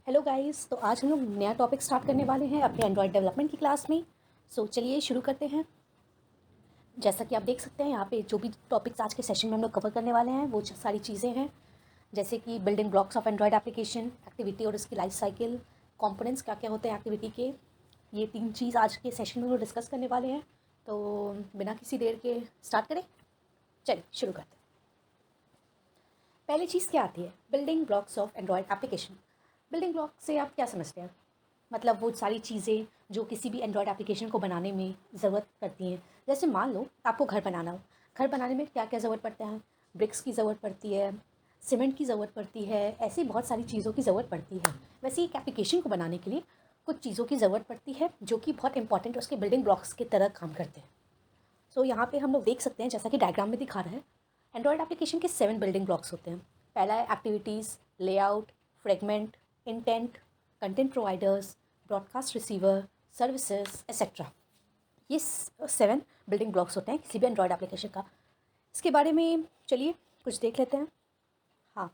Hello guys. तो आज हम लोग नया टॉपिक स्टार्ट करने वाले हैं अपने एंड्रॉयड डेवलपमेंट की क्लास में। चलिए शुरू करते हैं। जैसा कि आप देख सकते हैं यहाँ पे जो भी टॉपिक्स आज के सेशन में हम लोग कवर करने वाले हैं वो सारी चीज़ें हैं, जैसे कि building blocks of Android application, activity और उसकी लाइफ साइकिल, कंपोनेंट्स क्या क्या होते हैं एक्टिविटी के। ये 3 चीज़ आज के सेशन में हम लोग डिस्कस करने वाले हैं। तो बिना किसी देर के स्टार्ट करें, चलिए शुरू करते हैं। पहली चीज़ क्या आती है? Building blocks of Android application. Building block से आप क्या समझते हैं? मतलब वो सारी चीज़ें जो किसी भी एंड्रॉयड एप्लीकेशन को बनाने में ज़रूरत पड़ती हैं। जैसे मान लो आपको घर बनाना हो, घर बनाने में क्या क्या ज़रूरत पड़ता है? ब्रिक्स की ज़रूरत पड़ती है, सीमेंट की ज़रूरत पड़ती है, ऐसी बहुत सारी चीज़ों की ज़रूरत पड़ती है। वैसे ही एक एप्लीकेशन को बनाने के लिए कुछ चीज़ों की ज़रूरत पड़ती है जो कि बहुत इंपॉर्टेंट उसके बिल्डिंग ब्लॉक्स की तरह काम करते हैं। यहाँ पे हम लोग देख सकते हैं, जैसा कि डायग्राम में दिखा रहा है, एंड्रॉयड एप्लीकेशन के 7 बिल्डिंग ब्लॉक्स होते हैं। पहला है activities, layout, fragment, intent, content providers, broadcast receiver, services etcetera. ये 7 बिल्डिंग ब्लॉक्स होते हैं किसी भी एंड्रॉयड एप्लीकेशन का। इसके बारे में चलिए कुछ देख लेते हैं। हाँ,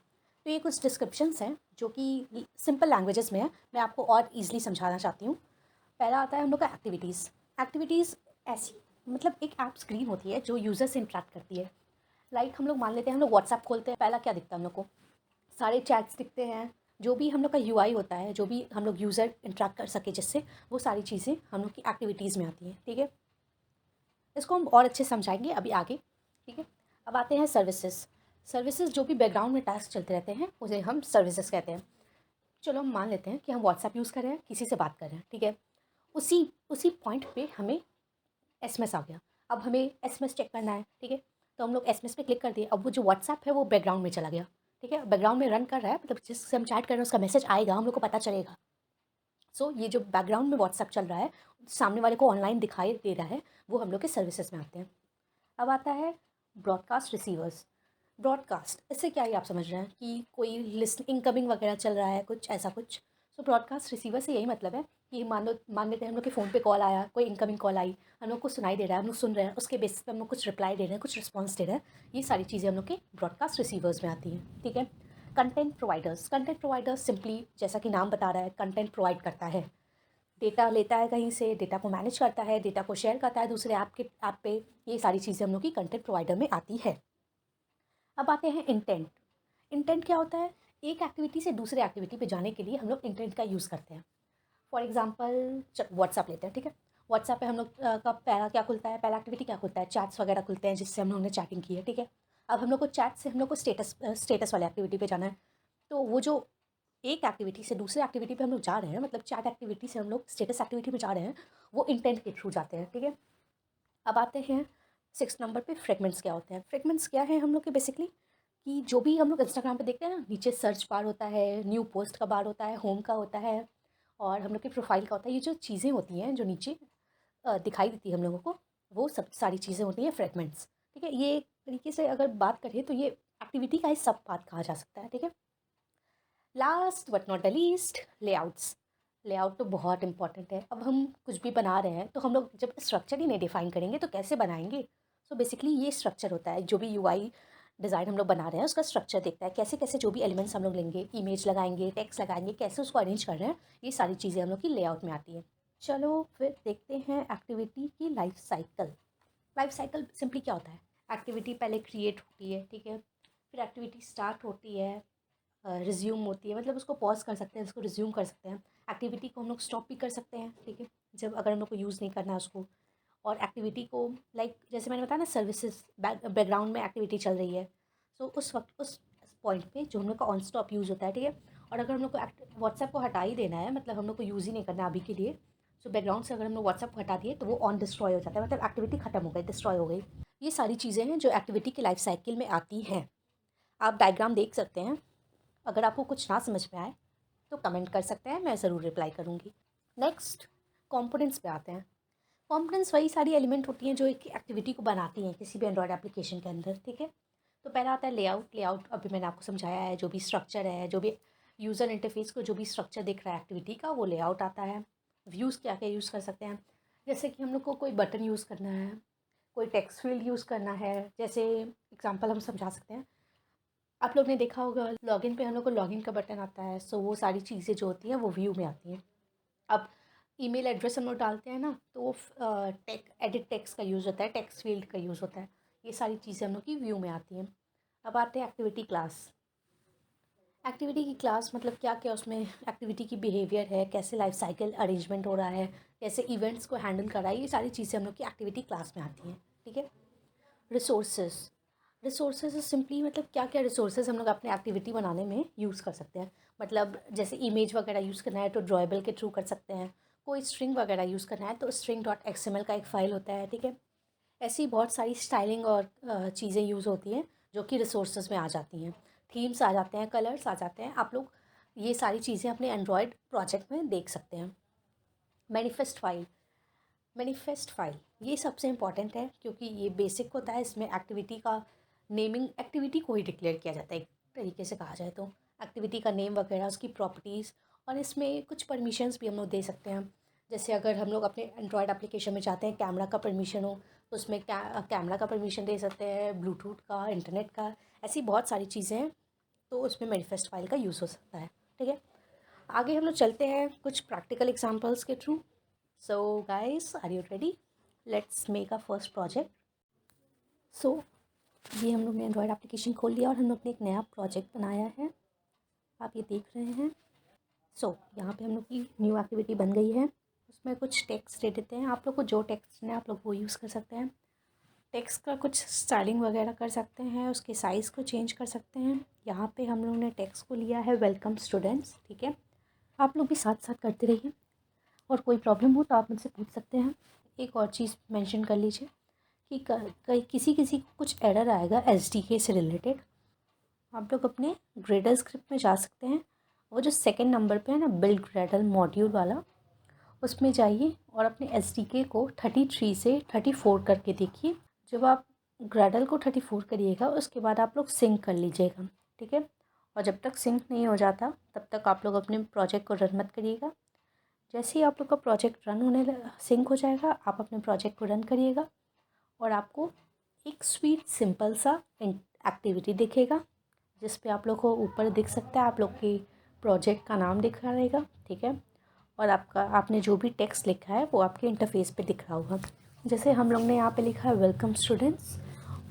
तो ये कुछ डिस्क्रिप्शंस हैं जो कि सिंपल लैंग्वेजेस में है, मैं आपको और ईजिली समझाना चाहती हूँ। पहला आता है हम लोग का एक्टिविटीज़। एक्टिविटीज़ ऐसी, मतलब एक ऐप स्क्रीन होती है जो यूज़र से इंटरेक्ट करती है। लाइक हम लोग मान लेते हैं, हम लोग व्हाट्सएप खोलते हैं, पहला क्या दिखता है हम लोग को? सारे चैट्स दिखते हैं। जो भी हम लोग का यूआई होता है, जो भी हम लोग यूज़र इंटरेक्ट कर सके जिससे, वो सारी चीज़ें हम लोग की एक्टिविटीज़ में आती हैं। ठीक है, इसको हम और अच्छे समझाएंगे अभी आगे। ठीक है, अब आते हैं सर्विसेज। सर्विसेज जो भी बैकग्राउंड में टास्क चलते रहते हैं उसे हम सर्विसेज कहते हैं। चलो हम मान लेते हैं कि हम व्हाट्सएप यूज़ कर रहे हैं, किसी से बात कर रहे हैं। ठीक है, उसी उसी पॉइंट पे हमें एसएमएस आ गया। अब हमें एसएमएस चेक करना है। ठीक है, तो हम लोग एसएमएस पे क्लिक कर दिए। अब वो जो व्हाट्सएप है वो बैकग्राउंड में चला गया। ठीक है, बैकग्राउंड में रन कर रहा है, मतलब जिससे हम चैट कर रहे हैं उसका मैसेज आएगा, हम लोग को पता चलेगा। ये जो बैकग्राउंड में व्हाट्सएप चल रहा है, सामने वाले को ऑनलाइन दिखाई दे रहा है, वो हम लोग के सर्विसेज में आते हैं। अब आता है ब्रॉडकास्ट रिसीवर्स। ब्रॉडकास्ट, इससे क्या ही आप समझ रहे हैं कि कोई लिस्ट इनकमिंग वगैरह चल रहा है, कुछ ऐसा कुछ। ब्रॉडकास्ट रिसीवर से यही मतलब है कि मान लेते हैं हम लोग के फ़ोन पे कॉल आया, कोई इनकमिंग कॉल आई, हम लोग को सुनाई दे रहा है, हम लोग सुन रहे हैं, उसके बेसिस पे हम लोग कुछ रिप्लाई दे रहे हैं, कुछ रिस्पॉन्स दे रहे हैं। ये सारी चीज़ें हम लोग के ब्रॉडकास्ट रिसीवर्स में आती हैं। ठीक है, content providers. Content providers simply, जैसा कि नाम बता रहा है, कंटेंट प्रोवाइड करता है। डेटा लेता है कहीं से, डेटा को मैनेज करता है, डेटा को शेयर करता है दूसरे ऐप पे। ये सारी चीज़ें हम लोग की कंटेंट प्रोवाइडर में आती है। अब आते हैं इंटेंट। इंटेंट क्या होता है? एक एक्टिविटी से दूसरे एक्टिविटी पे जाने के लिए हम लोग इंटेंट का यूज़ करते हैं। फॉर एग्जांपल व्हाट्सएप लेते हैं। ठीक है, व्हाट्सएप पे हम लोग का पहला क्या खुलता है, पहला एक्टिविटी क्या खुलता है? चैट्स वगैरह खुलते हैं जिससे हम लोग ने चैटिंग की है। ठीक है, अब हम लोग को चैट से हम लोग को स्टेटस वाले एक्टिविटी पे जाना है। तो वो जो एक एक्टिविटी से दूसरे एक्टिविटी पे हम लोग जा रहे हैं, मतलब चैट एक्टिविटी से हम लोग स्टेटस एक्टिविटी पे जा रहे हैं, वो इंटेंट के थ्रू जाते हैं। ठीक है, अब आते हैं 6 नंबर पे, फ्रेगमेंट्स क्या होते हैं? फ्रेगमेंट्स क्या है हम लोग के बेसिकली, कि जो भी हम लोग इंस्टाग्राम पे देखते हैं ना, नीचे सर्च बार होता है, न्यू पोस्ट का बार होता है, होम का होता है, और हम लोग की प्रोफाइल का होता है। ये जो चीज़ें होती हैं जो नीचे दिखाई देती है हम लोगों को, वो सब सारी चीज़ें होती हैं फ्रेगमेंट्स। ठीक है, ये एक तरीके से अगर बात करें तो ये एक्टिविटी का ही सब पार्ट कहा जा सकता है। ठीक है, last but not the least, layouts. Layout तो बहुत इंपॉर्टेंट है। अब हम कुछ भी बना रहे हैं तो हम लोग जब स्ट्रक्चर ही नहीं डिफाइन करेंगे तो कैसे बनाएंगे? बेसिकली ये स्ट्रक्चर होता है, जो भी यूआई डिज़ाइन हम लोग बना रहे हैं उसका स्ट्रक्चर देखता है, कैसे कैसे जो भी एलिमेंट्स हम लोग लेंगे, इमेज लगाएंगे, टेक्स्ट लगाएंगे, कैसे उसको अरेंज कर रहे हैं, ये सारी चीज़ें हम लोग की लेआउट में आती हैं। चलो फिर देखते हैं एक्टिविटी की life cycle. Life cycle simply क्या होता है? एक्टिविटी पहले क्रिएट होती है। ठीक है, फिर एक्टिविटी स्टार्ट होती है, रिज्यूम होती है, मतलब उसको पॉज़ कर सकते हैं, उसको रिज्यूम कर सकते हैं। एक्टिविटी को हम लोग स्टॉप भी कर सकते हैं। ठीक है, जब अगर हम लोग को यूज़ नहीं करना है उसको। और एक्टिविटी को, लाइक जैसे मैंने बताया ना, सर्विसेज बैकग्राउंड में एक्टिविटी चल रही है, उस वक्त उस पॉइंट पे जो हम लोग का ऑन स्टॉप यूज़ होता है। ठीक है, और अगर हम लोग को व्हाट्सएप को हटा ही देना है, मतलब हम लोग को यूज़ ही नहीं करना अभी के लिए, बैकग्राउंड से अगर हम लोग व्हाट्सएप को हटा दिए तो वो ऑन डिस्ट्रॉय हो जाता है, मतलब एक्टिविटी खत्म हो गई, डिस्ट्रॉय हो गई। ये सारी चीज़ें हैं जो एक्टिविटी की लाइफ साइकिल में आती हैं। आप डायग्राम देख सकते हैं। अगर आपको कुछ ना समझ में आए तो कमेंट कर सकते हैं, मैं ज़रूर रिप्लाई करूँगी। नेक्स्ट, कंपोनेंट्स पे आते हैं। कंपोनेंट्स वही सारी एलिमेंट होती हैं जो एक एक्टिविटी को बनाती हैं किसी भी एंड्रॉयड एप्लीकेशन के अंदर। ठीक है, तो पहला आता है लेआउट। लेआउट अभी मैंने आपको समझाया है, जो भी स्ट्रक्चर है, जो भी यूज़र इंटरफेस को जो भी स्ट्रक्चर दिख रहा है एक्टिविटी का, वो लेआउट आता है। व्यूज़ क्या क्या यूज़ कर सकते हैं? जैसे कि हम लोग को कोई बटन यूज़ करना है, कोई टेक्स्ट फील्ड यूज़ करना है, जैसे एग्जांपल हम समझा सकते हैं। आप लोग ने देखा होगा लॉगिन पे हम लोग को लॉगिन का बटन आता है, सो वो सारी चीज़ें जो होती हैं वो व्यू में आती हैं। अब ईमेल एड्रेस हम लोग डालते हैं ना, तो वो एडिट टेक्स्ट का यूज़ होता है, टेक्स्ट फील्ड का यूज़ होता है। ये सारी चीज़ें हम लोग की व्यू में आती हैं। अब आते हैं एक्टिविटी क्लास। एक्टिविटी की क्लास मतलब क्या क्या उसमें एक्टिविटी की बिहेवियर है, कैसे लाइफ साइकिल अरेंजमेंट हो रहा है, कैसे इवेंट्स को हैंडल कर रहा है, ये सारी चीज़ें हम लोग की एक्टिविटी क्लास में आती हैं। ठीक है। रिसोर्सेज। रिसोर्सेज सिंपली मतलब क्या क्या रिसोर्सेज हम लोग अपने एक्टिविटी बनाने में यूज़ कर सकते हैं। मतलब जैसे इमेज वगैरह यूज़ करना है तो ड्रॉएबल के थ्रू कर सकते हैं। कोई स्ट्रिंग वगैरह यूज़ करना है तो string.xml का एक फ़ाइल होता है। ठीक है। ऐसी बहुत सारी स्टाइलिंग और चीज़ें यूज़ होती हैं जो कि रिसोर्सेज में आ जाती हैं। थीम्स आ जाते हैं, कलर्स आ जाते हैं। आप लोग ये सारी चीज़ें अपने एंड्रॉयड प्रोजेक्ट में देख सकते हैं। Manifest file. मैनिफेस्ट फाइल ये सबसे इम्पॉर्टेंट है क्योंकि ये बेसिक होता है। इसमें एक्टिविटी का नेमिंग, एक्टिविटी को ही डिक्लेयर किया जाता है एक तरीके से कहा जाए तो। एक्टिविटी का नेम वगैरह, उसकी प्रॉपर्टीज़, और इसमें कुछ परमिशंस भी हम लोग दे सकते हैं। जैसे अगर हम लोग अपने एंड्रॉयड एप्लीकेशन में चाहते हैं कैमरा का परमिशन हो, तो उसमें कैमरा का परमिशन दे सकते हैं, ब्लूटूथ का, इंटरनेट का, ऐसी बहुत सारी चीज़ें हैं। तो उसमें मैनिफेस्ट फाइल का यूज़ हो सकता है। ठीक है। आगे हम लोग चलते हैं कुछ प्रैक्टिकल एग्जांपल्स के through. So guys, are you ready? Let's make a first project. So ये हम लोग ने एंड्रॉयड एप्लीकेशन खोल लिया और हम लोग ने एक नया प्रोजेक्ट बनाया है, आप ये देख रहे हैं। सो यहाँ पे हम लोग की न्यू एक्टिविटी बन गई है। उसमें कुछ टेक्स्ट दे देते हैं। आप लोग को जो टेक्स्ट है आप लोग वो यूज़ कर सकते हैं। टेक्स्ट का कुछ स्टाइलिंग वगैरह कर सकते हैं, उसके साइज़ को चेंज कर सकते हैं। यहाँ पे हम लोग ने टेक्स्ट को लिया है वेलकम स्टूडेंट्स। ठीक है। आप लोग भी साथ साथ करते रहिए और कोई प्रॉब्लम हो तो आप मुझसे पूछ सकते हैं। एक और चीज़ मेंशन कर लीजिए कि किसी किसी को कुछ एरर आएगा एसडीके से रिलेटेड। आप लोग अपने ग्रेडल स्क्रिप्ट में जा सकते हैं। वो जो सेकंड नंबर पे है ना, बिल्ड ग्रेडल मॉड्यूल वाला, उसमें जाइए और अपने एसडीके को 33 से 34 करके देखिए। जब आप ग्रेडल को 34 करिएगा उसके बाद आप लोग सिंक कर लीजिएगा। ठीक है। और जब तक सिंक नहीं हो जाता तब तक आप लोग अपने प्रोजेक्ट को रन मत करिएगा। जैसे ही आप लोग का प्रोजेक्ट रन होने सिंक हो जाएगा, आप अपने प्रोजेक्ट को रन करिएगा और आपको एक स्वीट सिंपल सा एक्टिविटी दिखेगा जिस पे आप लोग को ऊपर दिख सकता है, आप लोग की प्रोजेक्ट का नाम दिख रहा रहेगा। ठीक है। और आपने जो भी टेक्स्ट लिखा है वो आपके इंटरफेस पे दिख रहा होगा। जैसे हम लोग ने यहाँ पे लिखा है वेलकम स्टूडेंट्स,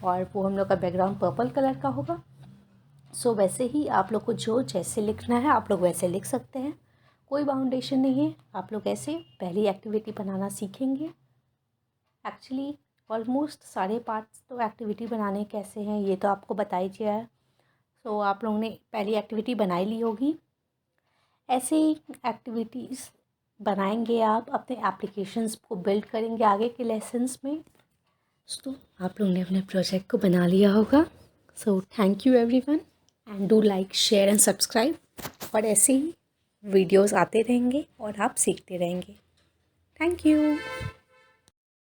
और वो हम लोग का बैकग्राउंड पर्पल कलर का होगा। सो वैसे ही आप लोग को जो जैसे लिखना है आप लोग वैसे लिख सकते हैं, कोई बाउंडेशन नहीं है। आप लोग ऐसे पहली एक्टिविटी बनाना सीखेंगे। एक्चुअली ऑलमोस्ट सारे पार्ट्स तो एक्टिविटी बनाने कैसे हैं ये तो आपको बता ही दिया है। सो आप लोगों ने पहली एक्टिविटी बनाई ली होगी। ऐसे ही एक्टिविटीज़ बनाएंगे, आप अपने एप्लीकेशंस को बिल्ड करेंगे आगे के लेसन्स में। तो आप लोगों ने अपने प्रोजेक्ट को बना लिया होगा। So thank you everyone and do like, share and subscribe. और ऐसे ही वीडियोस आते रहेंगे और आप सीखते रहेंगे। Thank you.